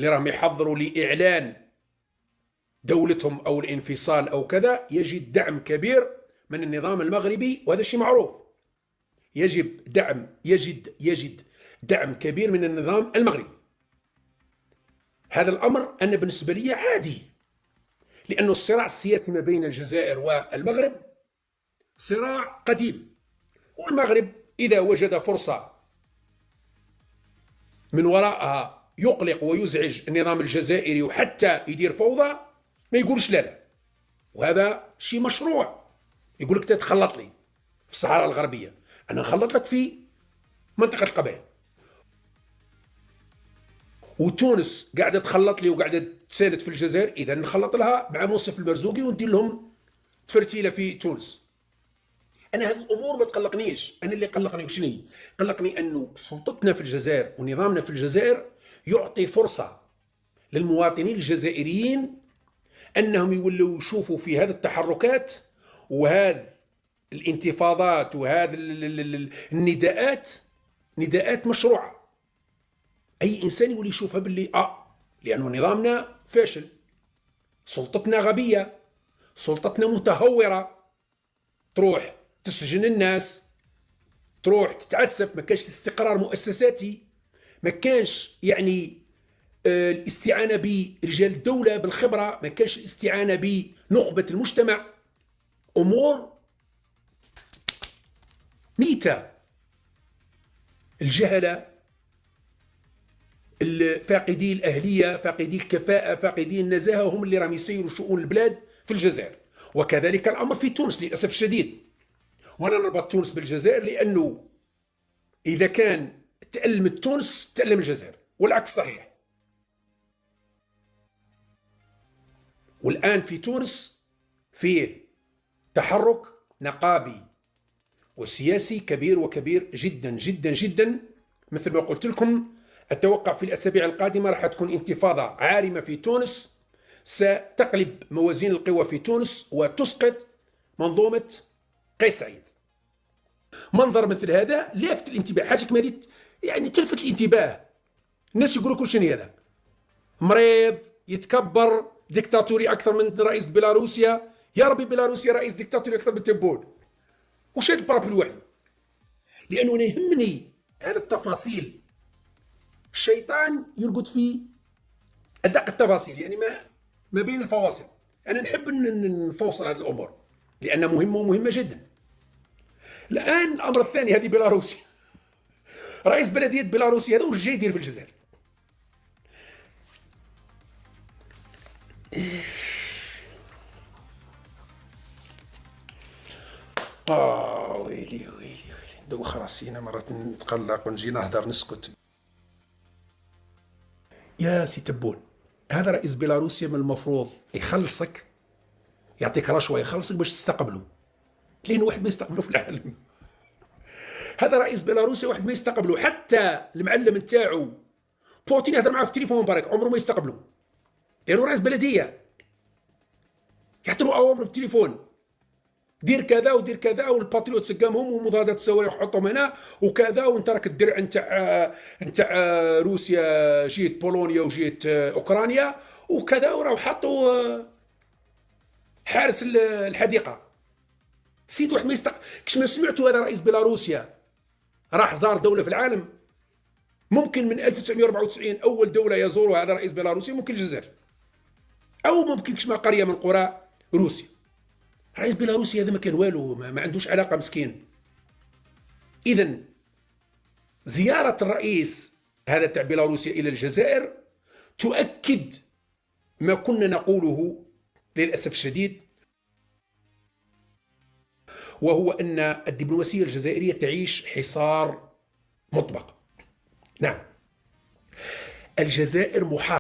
اللي راهم يحضروا لإعلان دولتهم أو الانفصال أو كذا يجد دعم كبير من النظام المغربي، وهذا شيء معروف. يجد دعم كبير من النظام المغربي. هذا الأمر أنا بالنسبة لي عادي، لأن الصراع السياسي ما بين الجزائر والمغرب صراع قديم، والمغرب إذا وجد فرصة من وراءها يقلق ويزعج النظام الجزائري وحتى يدير فوضى ما يقولش لا لا، وهذا شيء مشروع. يقول لك تتخلط لي في الصحراء الغربية، أنا نخلط لك في منطقة القبائل، وتونس قاعدة تخلط لي وقاعدة تساند في الجزائر، إذا نخلط لها مع منصف البرزوقي وندير لهم تفرتيلة في تونس. أنا هذه الأمور ما تقلقنيش، أنا اللي قلقني وشني؟ قلقني أنه سلطتنا في الجزائر ونظامنا في الجزائر يعطي فرصة للمواطنين الجزائريين أنهم يولوا يشوفوا في هذه التحركات وهذه الانتفاضات وهذه النداءات نداءات مشروعة. أي إنسان يولي يشوفها باللي لأنه نظامنا فاشل، سلطتنا غبية، سلطتنا متهورة، تروح تسجن الناس، تروح تتعسف، ما كانش استقرار مؤسساتي، ما كانش يعني الاستعانة برجال الدولة بالخبرة، ما كانش الاستعانة بنخبة المجتمع، أمور ميتة. الجهلة، فاقدي الأهلية، فاقدي الكفاءة، فاقدي النزاهة هم اللي راهم يسيروا شؤون البلاد في الجزائر. وكذلك الأمر في تونس للأسف الشديد. وأنا نربط تونس بالجزائر لأنه إذا كان تألمت تونس تألم الجزائر، والعكس صحيح. والآن في تونس فيه تحرك نقابي وسياسي كبير وكبير جدا جدا جدا. مثل ما قلت لكم، أتوقع في الأسابيع القادمة راح تكون انتفاضة عارمة في تونس ستقلب موازين القوى في تونس وتسقط منظومة قيس سعيد. منظر مثل هذا لافت الانتباه، حاجة كما يعني تلفت الانتباه. الناس يقولوا كل شيء هذا مريض يتكبر ديكتاتوري أكثر من رئيس بيلاروسيا. يا ربي بيلاروسيا رئيس ديكتاتوري أكثر من تبون، وش هذا البراب لوحده؟ لأنه أنا يهمني هذه التفاصيل. الشيطان يرقد في أدق التفاصيل، يعني ما بين الفواصل. أنا نحب نفوصل هذه الأمور لأنها مهمة ومهمة جدا. الآن الأمر الثاني، هذه بيلاروسيا، رئيس بلدية بيلاروسيا هذا وش جاي يدير في الجزائر؟ ويلي ويلي ويلي، ندوخ راسينا مرات، نتقلق ونجي نهضر نسكت. يا سي تبون، هذا رئيس بيلاروسيا من المفروض يخلصك، يعطيك رشوة يخلصك باش تستقبله، لأنه واحد ما يستقبله في العالم. هذا رئيس بيلاروسيا واحد ما يستقبله، حتى المعلم نتاعو بوتين يهضر معاه في التليفون مبارك عمره ما يستقبله، لأنه رئيس بلدية يعطوا أوامر بالتليفون، دير كذا ودير كذا، والباتريوت سقامهم ومضادات الصواريخ حطهم هنا وكذا، وانت راك الدرع نتاع روسيا جيت بولونيا وجيت اوكرانيا وكذا، وراهو حطوا حارس الحديقه. سيد واحد ما كش ما سمعتوا هذا رئيس بيلاروسيا راح زار دوله في العالم؟ ممكن من 1994 اول دوله يزورها هذا رئيس بيلاروسيا ممكن الجزائر، او ممكن كش ما قريه من قرى روسيا. رئيس بيلاروسيا هذا ما كان والو، ما عندوش علاقه مسكين. اذا زياره الرئيس هذا تاع بيلاروسيا الى الجزائر تؤكد ما كنا نقوله للاسف الشديد، وهو ان الدبلوماسيه الجزائريه تعيش حصار مطبق. نعم، الجزائر محاصرة